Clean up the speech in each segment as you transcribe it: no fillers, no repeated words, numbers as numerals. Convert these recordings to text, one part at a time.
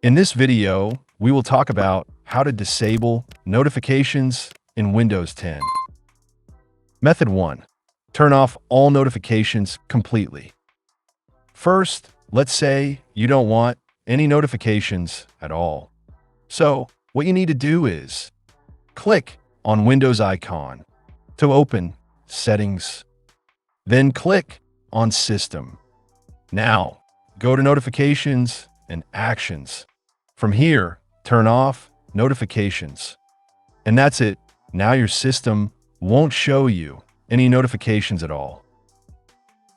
In this video, we will talk about how to disable notifications in Windows 10. Method 1. Turn off all notifications completely. First, let's say you don't want any notifications at all. So, what you need to do is click on Windows icon to open Settings. Then click on System. Now, go to Notifications and Actions. From here, turn off notifications. And that's it. Now your system won't show you any notifications at all.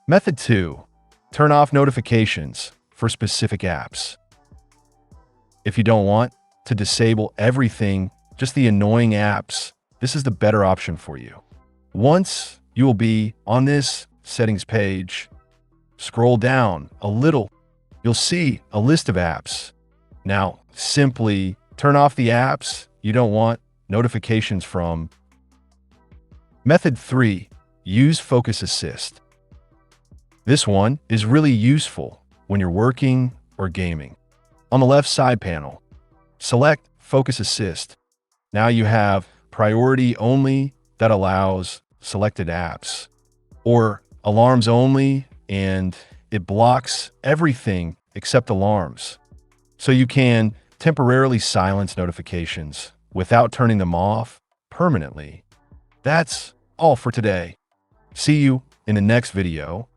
Method 2. Turn off notifications for specific apps. If you don't want to disable everything, just the annoying apps, this is the better option for you. Once you will be on this settings page, scroll down a little, you'll see a list of apps. Now, simply turn off the apps you don't want notifications from. Method 3. Use Focus Assist. This one is really useful when you're working or gaming. On the left side panel, select Focus Assist. Now you have priority only that allows selected apps, or alarms only, and it blocks everything except alarms. So you can temporarily silence notifications without turning them off permanently. That's all for today. See you in the next video.